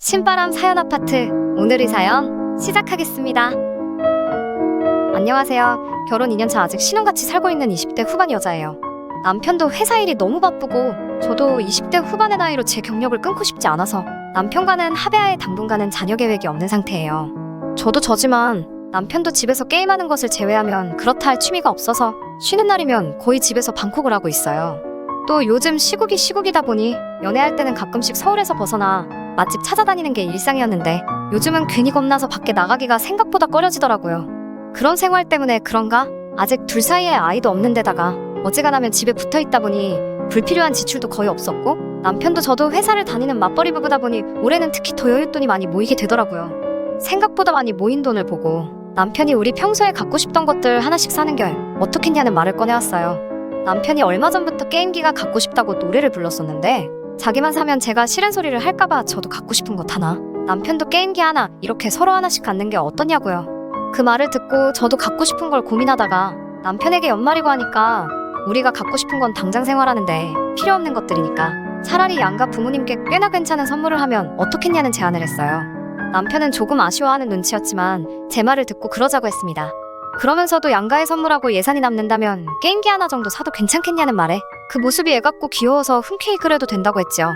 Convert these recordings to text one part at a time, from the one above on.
신바람 사연 아파트, 오늘의 사연 시작하겠습니다. 안녕하세요. 결혼 2년차 아직 신혼같이 살고 있는 20대 후반 여자예요. 남편도 회사 일이 너무 바쁘고 저도 20대 후반의 나이로 제 경력을 끊고 싶지 않아서 남편과는 합의하에 당분간은 자녀 계획이 없는 상태예요. 저도 저지만 남편도 집에서 게임하는 것을 제외하면 그렇다 할 취미가 없어서 쉬는 날이면 거의 집에서 방콕을 하고 있어요. 또 요즘 시국이다 보니 연애할 때는 가끔씩 서울에서 벗어나 맛집 찾아다니는 게 일상이었는데 요즘은 괜히 겁나서 밖에 나가기가 생각보다 꺼려지더라고요. 그런 생활 때문에 그런가? 아직 둘 사이에 아이도 없는 데다가 어지간하면 집에 붙어있다 보니 불필요한 지출도 거의 없었고 남편도 저도 회사를 다니는 맞벌이 부부다 보니 올해는 특히 더 여윳돈이 많이 모이게 되더라고요. 생각보다 많이 모인 돈을 보고 남편이 우리 평소에 갖고 싶던 것들 하나씩 사는 게 어떻겠냐는 말을 꺼내왔어요. 남편이 얼마 전부터 게임기가 갖고 싶다고 노래를 불렀었는데 자기만 사면 제가 싫은 소리를 할까봐 저도 갖고 싶은 것 하나, 남편도 게임기 하나 이렇게 서로 하나씩 갖는 게 어떠냐고요. 그 말을 듣고 저도 갖고 싶은 걸 고민하다가 남편에게 연말이고 하니까 우리가 갖고 싶은 건 당장 생활하는데 필요 없는 것들이니까 차라리 양가 부모님께 꽤나 괜찮은 선물을 하면 어떻겠냐는 제안을 했어요. 남편은 조금 아쉬워하는 눈치였지만 제 말을 듣고 그러자고 했습니다. 그러면서도 양가에 선물하고 예산이 남는다면 게임기 하나 정도 사도 괜찮겠냐는 말에 그 모습이 애같고 귀여워서 흔쾌히 그래도 된다고 했죠.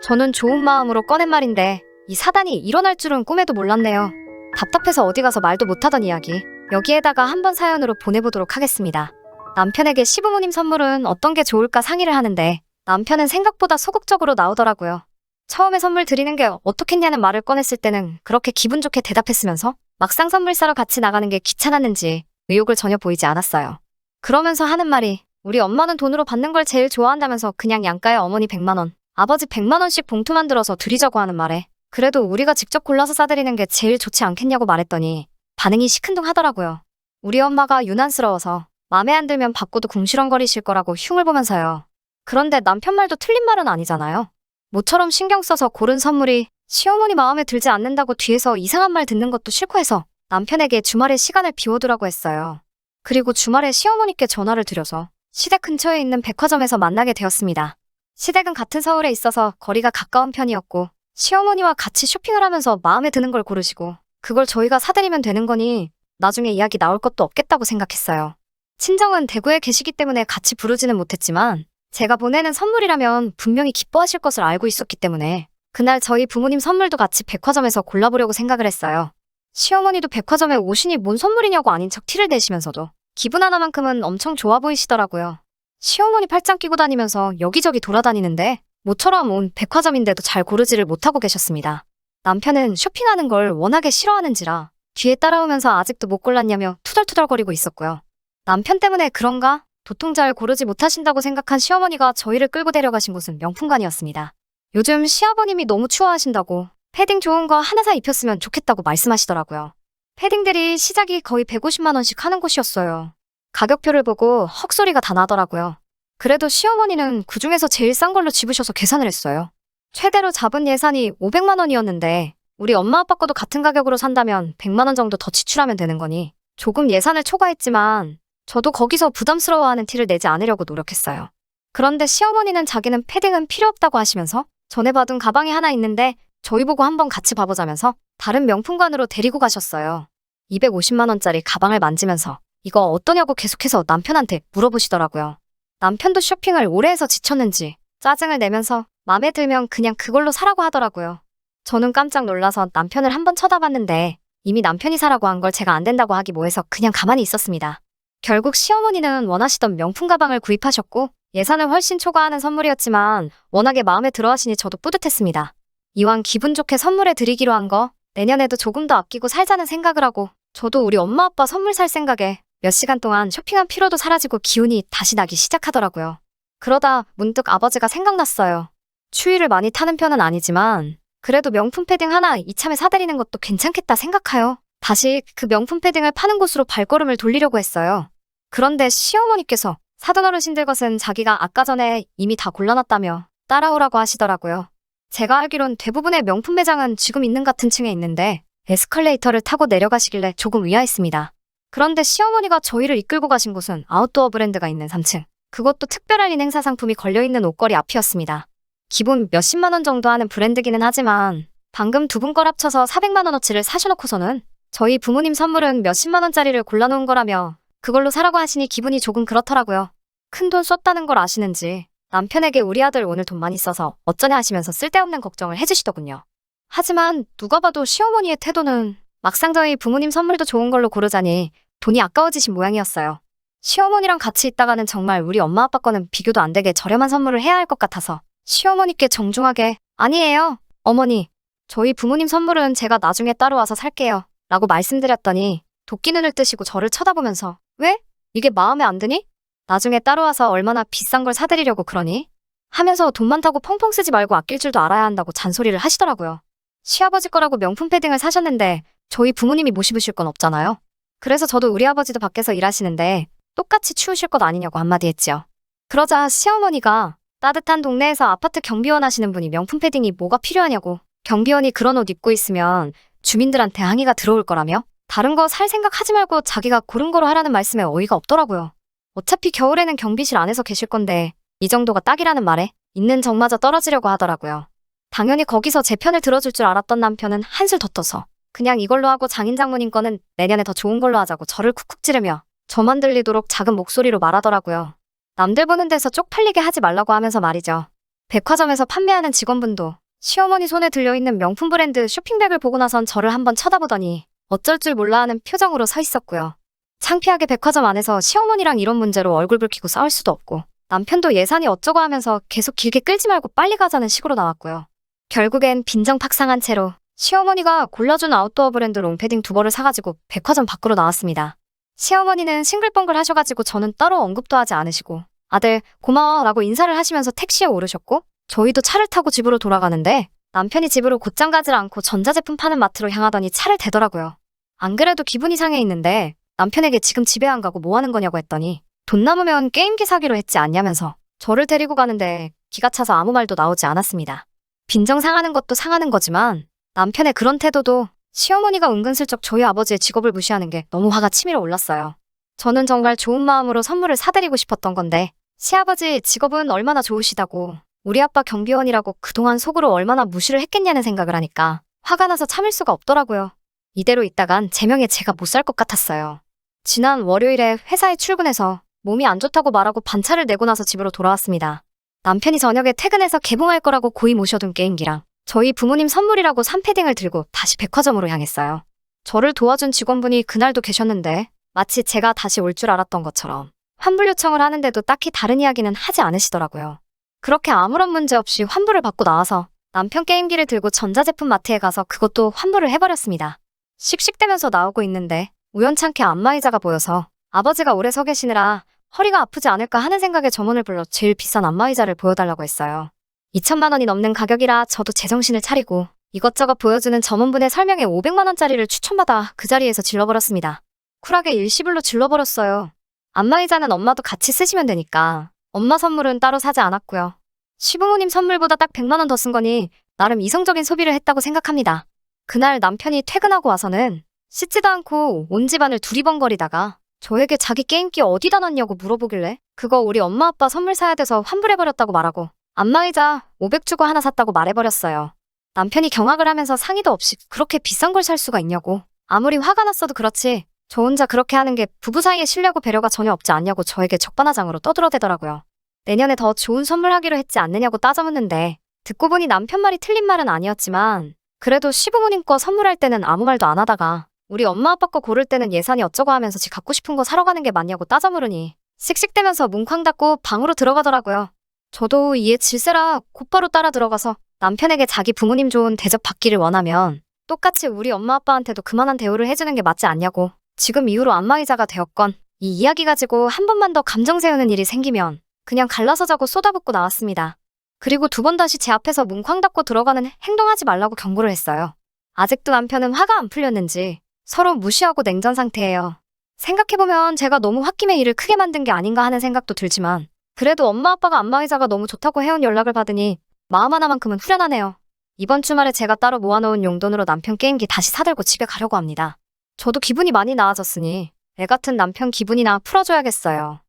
저는 좋은 마음으로 꺼낸 말인데 이 사단이 일어날 줄은 꿈에도 몰랐네요. 답답해서 어디 가서 말도 못하던 이야기 여기에다가 한번 사연으로 보내보도록 하겠습니다. 남편에게 시부모님 선물은 어떤 게 좋을까 상의를 하는데 남편은 생각보다 소극적으로 나오더라고요. 처음에 선물 드리는 게 어떻겠냐는 말을 꺼냈을 때는 그렇게 기분 좋게 대답했으면서 막상 선물 사러 같이 나가는 게 귀찮았는지 의욕을 전혀 보이지 않았어요. 그러면서 하는 말이 우리 엄마는 돈으로 받는 걸 제일 좋아한다면서 그냥 양가에 어머니 100만원, 아버지 100만원씩 봉투 만들어서 드리자고 하는 말에 그래도 우리가 직접 골라서 싸드리는 게 제일 좋지 않겠냐고 말했더니 반응이 시큰둥하더라고요. 우리 엄마가 유난스러워서 마음에 안 들면 받고도 궁시렁거리실 거라고 흉을 보면서요. 그런데 남편 말도 틀린 말은 아니잖아요. 모처럼 신경 써서 고른 선물이 시어머니 마음에 들지 않는다고 뒤에서 이상한 말 듣는 것도 싫고 해서 남편에게 주말에 시간을 비워두라고 했어요. 그리고 주말에 시어머니께 전화를 드려서 시댁 근처에 있는 백화점에서 만나게 되었습니다. 시댁은 같은 서울에 있어서 거리가 가까운 편이었고 시어머니와 같이 쇼핑을 하면서 마음에 드는 걸 고르시고 그걸 저희가 사드리면 되는 거니 나중에 이야기 나올 것도 없겠다고 생각했어요. 친정은 대구에 계시기 때문에 같이 부르지는 못했지만 제가 보내는 선물이라면 분명히 기뻐하실 것을 알고 있었기 때문에 그날 저희 부모님 선물도 같이 백화점에서 골라보려고 생각을 했어요. 시어머니도 백화점에 오시니 뭔 선물이냐고 아닌 척 티를 내시면서도 기분 하나만큼은 엄청 좋아 보이시더라고요. 시어머니 팔짱 끼고 다니면서 여기저기 돌아다니는데 모처럼 온 백화점인데도 잘 고르지를 못하고 계셨습니다. 남편은 쇼핑하는 걸 워낙에 싫어하는지라 뒤에 따라오면서 아직도 못 골랐냐며 투덜투덜거리고 있었고요. 남편 때문에 그런가? 도통 잘 고르지 못하신다고 생각한 시어머니가 저희를 끌고 데려가신 곳은 명품관이었습니다. 요즘 시아버님이 너무 추워하신다고 패딩 좋은 거 하나 사 입혔으면 좋겠다고 말씀하시더라고요. 패딩들이 시작이 거의 150만원씩 하는 곳이었어요. 가격표를 보고 헉소리가 다 나더라고요. 그래도 시어머니는 그중에서 제일 싼 걸로 집으셔서 계산을 했어요. 최대로 잡은 예산이 500만원이었는데 우리 엄마 아빠 거도 같은 가격으로 산다면 100만원 정도 더 지출하면 되는 거니 조금 예산을 초과했지만 저도 거기서 부담스러워하는 티를 내지 않으려고 노력했어요. 그런데 시어머니는 자기는 패딩은 필요 없다고 하시면서 전에 받은 가방이 하나 있는데 저희 보고 한번 같이 봐보자면서 다른 명품관으로 데리고 가셨어요. 250만원짜리 가방을 만지면서 이거 어떠냐고 계속해서 남편한테 물어보시더라고요. 남편도 쇼핑을 오래 해서 지쳤는지 짜증을 내면서 마음에 들면 그냥 그걸로 사라고 하더라고요. 저는 깜짝 놀라서 남편을 한번 쳐다봤는데 이미 남편이 사라고 한 걸 제가 안 된다고 하기 뭐해서 그냥 가만히 있었습니다. 결국 시어머니는 원하시던 명품 가방을 구입하셨고 예산을 훨씬 초과하는 선물이었지만 워낙에 마음에 들어 하시니 저도 뿌듯했습니다. 이왕 기분 좋게 선물해 드리기로 한 거 내년에도 조금 더 아끼고 살자는 생각을 하고 저도 우리 엄마 아빠 선물 살 생각에 몇 시간 동안 쇼핑한 피로도 사라지고 기운이 다시 나기 시작하더라고요. 그러다 문득 아버지가 생각났어요. 추위를 많이 타는 편은 아니지만 그래도 명품 패딩 하나 이참에 사드리는 것도 괜찮겠다 생각하여 다시 그 명품 패딩을 파는 곳으로 발걸음을 돌리려고 했어요. 그런데 시어머니께서 사돈 어르신들 것은 자기가 아까 전에 이미 다 골라놨다며 따라오라고 하시더라고요. 제가 알기론 대부분의 명품 매장은 지금 있는 같은 층에 있는데 에스컬레이터를 타고 내려가시길래 조금 의아했습니다. 그런데 시어머니가 저희를 이끌고 가신 곳은 아웃도어 브랜드가 있는 3층. 그것도 특별한 행사 상품이 걸려있는 옷걸이 앞이었습니다. 기본 몇십만 원 정도 하는 브랜드기는 하지만 방금 두 분 걸 합쳐서 400만 원어치를 사셔놓고서는 저희 부모님 선물은 몇십만 원짜리를 골라놓은 거라며 그걸로 사라고 하시니 기분이 조금 그렇더라고요. 큰 돈 썼다는 걸 아시는지 남편에게 우리 아들 오늘 돈 많이 써서 어쩌냐 하시면서 쓸데없는 걱정을 해주시더군요. 하지만 누가 봐도 시어머니의 태도는 막상 저희 부모님 선물도 좋은 걸로 고르자니 돈이 아까워지신 모양이었어요. 시어머니랑 같이 있다가는 정말 우리 엄마 아빠 거는 비교도 안 되게 저렴한 선물을 해야 할 것 같아서 시어머니께 정중하게 아니에요, 어머니. 저희 부모님 선물은 제가 나중에 따로 와서 살게요. 라고 말씀드렸더니 도끼 눈을 뜨시고 저를 쳐다보면서 왜? 이게 마음에 안 드니? 나중에 따로 와서 얼마나 비싼 걸 사드리려고 그러니? 하면서 돈 많다고 펑펑 쓰지 말고 아낄 줄도 알아야 한다고 잔소리를 하시더라고요. 시아버지 거라고 명품 패딩을 사셨는데 저희 부모님이 못 입으실 건 없잖아요. 그래서 저도 우리 아버지도 밖에서 일하시는데 똑같이 추우실 것 아니냐고 한마디 했지요. 그러자 시어머니가 따뜻한 동네에서 아파트 경비원 하시는 분이 명품 패딩이 뭐가 필요하냐고, 경비원이 그런 옷 입고 있으면 주민들한테 항의가 들어올 거라며 다른 거 살 생각 하지 말고 자기가 고른 거로 하라는 말씀에 어이가 없더라고요. 어차피 겨울에는 경비실 안에서 계실 건데 이 정도가 딱이라는 말에 있는 정마저 떨어지려고 하더라고요. 당연히 거기서 제 편을 들어줄 줄 알았던 남편은 한술 더 떠서 그냥 이걸로 하고 장인 장모님 거는 내년에 더 좋은 걸로 하자고 저를 쿡쿡 찌르며 저만 들리도록 작은 목소리로 말하더라고요. 남들 보는 데서 쪽팔리게 하지 말라고 하면서 말이죠. 백화점에서 판매하는 직원분도 시어머니 손에 들려있는 명품 브랜드 쇼핑백을 보고 나선 저를 한번 쳐다보더니 어쩔 줄 몰라 하는 표정으로 서 있었고요. 창피하게 백화점 안에서 시어머니랑 이런 문제로 얼굴 붉히고 싸울 수도 없고 남편도 예산이 어쩌고 하면서 계속 길게 끌지 말고 빨리 가자는 식으로 나왔고요. 결국엔 빈정팍상한 채로 시어머니가 골라준 아웃도어 브랜드 롱패딩 2벌을 사가지고 백화점 밖으로 나왔습니다. 시어머니는 싱글벙글 하셔가지고 저는 따로 언급도 하지 않으시고 아들 고마워 라고 인사를 하시면서 택시에 오르셨고 저희도 차를 타고 집으로 돌아가는데 남편이 집으로 곧장 가질 않고 전자제품 파는 마트로 향하더니 차를 대더라고요. 안 그래도 기분이 상해 있는데 남편에게 지금 집에 안 가고 뭐 하는 거냐고 했더니 돈 남으면 게임기 사기로 했지 않냐면서 저를 데리고 가는데 기가 차서 아무 말도 나오지 않았습니다. 빈정 상하는 것도 상하는 거지만 남편의 그런 태도도 시어머니가 은근슬쩍 저희 아버지의 직업을 무시하는 게 너무 화가 치밀어 올랐어요. 저는 정말 좋은 마음으로 선물을 사드리고 싶었던 건데 시아버지 직업은 얼마나 좋으시다고 우리 아빠 경비원이라고 그동안 속으로 얼마나 무시를 했겠냐는 생각을 하니까 화가 나서 참을 수가 없더라고요. 이대로 있다간 제 명예 제가 못 살 것 같았어요. 지난 월요일에 회사에 출근해서 몸이 안 좋다고 말하고 반차를 내고 나서 집으로 돌아왔습니다. 남편이 저녁에 퇴근해서 개봉할 거라고 고이 모셔둔 게임기랑 저희 부모님 선물이라고 산패딩을 들고 다시 백화점으로 향했어요. 저를 도와준 직원분이 그날도 계셨는데 마치 제가 다시 올 줄 알았던 것처럼 환불 요청을 하는데도 딱히 다른 이야기는 하지 않으시더라고요. 그렇게 아무런 문제 없이 환불을 받고 나와서 남편 게임기를 들고 전자제품 마트에 가서 그것도 환불을 해버렸습니다. 씩씩대면서 나오고 있는데 우연찮게 안마의자가 보여서 아버지가 오래 서 계시느라 허리가 아프지 않을까 하는 생각에 점원을 불러 제일 비싼 안마의자를 보여달라고 했어요. 2천만 원이 넘는 가격이라 저도 제정신을 차리고 이것저것 보여주는 점원분의 설명에 500만 원짜리를 추천받아 그 자리에서 질러버렸습니다. 쿨하게 일시불로 질러버렸어요. 안마의자는 엄마도 같이 쓰시면 되니까 엄마 선물은 따로 사지 않았고요. 시부모님 선물보다 딱 100만 원 더 쓴 거니 나름 이성적인 소비를 했다고 생각합니다. 그날 남편이 퇴근하고 와서는 씻지도 않고 온 집안을 두리번거리다가 저에게 자기 게임기 어디다 놨냐고 물어보길래 그거 우리 엄마 아빠 선물 사야 돼서 환불해버렸다고 말하고 안마의자 500 주고 하나 샀다고 말해버렸어요. 남편이 경악을 하면서 상의도 없이 그렇게 비싼 걸 살 수가 있냐고, 아무리 화가 났어도 그렇지 저 혼자 그렇게 하는 게 부부 사이에 신뢰고 배려가 전혀 없지 않냐고 저에게 적반하장으로 떠들어대더라고요. 내년에 더 좋은 선물하기로 했지 않느냐고 따져묻는데 듣고 보니 남편 말이 틀린 말은 아니었지만 그래도 시부모님 거 선물할 때는 아무 말도 안 하다가 우리 엄마 아빠 거 고를 때는 예산이 어쩌고 하면서 지 갖고 싶은 거 사러 가는 게 맞냐고 따져물으니 씩씩대면서 뭉쾅 닫고 방으로 들어가더라고요. 저도 이에 질세라 곧바로 따라 들어가서 남편에게 자기 부모님 좋은 대접 받기를 원하면 똑같이 우리 엄마 아빠한테도 그만한 대우를 해주는 게 맞지 않냐고, 지금 이후로 안마의자가 되었건 이 이야기 가지고 한 번만 더 감정 세우는 일이 생기면 그냥 갈라서 자고 쏟아붓고 나왔습니다. 그리고 두 번 다시 제 앞에서 뭉쾅 닫고 들어가는 행동하지 말라고 경고를 했어요. 아직도 남편은 화가 안 풀렸는지 서로 무시하고 냉전 상태예요. 생각해보면 제가 너무 홧김에 일을 크게 만든 게 아닌가 하는 생각도 들지만 그래도 엄마 아빠가 안마의자가 너무 좋다고 해온 연락을 받으니 마음 하나만큼은 후련하네요. 이번 주말에 제가 따로 모아놓은 용돈으로 남편 게임기 다시 사들고 집에 가려고 합니다. 저도 기분이 많이 나아졌으니 애 같은 남편 기분이나 풀어줘야겠어요.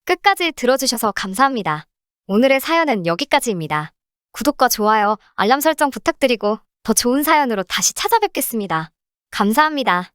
끝까지 들어주셔서 감사합니다. 오늘의 사연은 여기까지입니다. 구독과 좋아요, 알람 설정 부탁드리고 더 좋은 사연으로 다시 찾아뵙겠습니다. 감사합니다.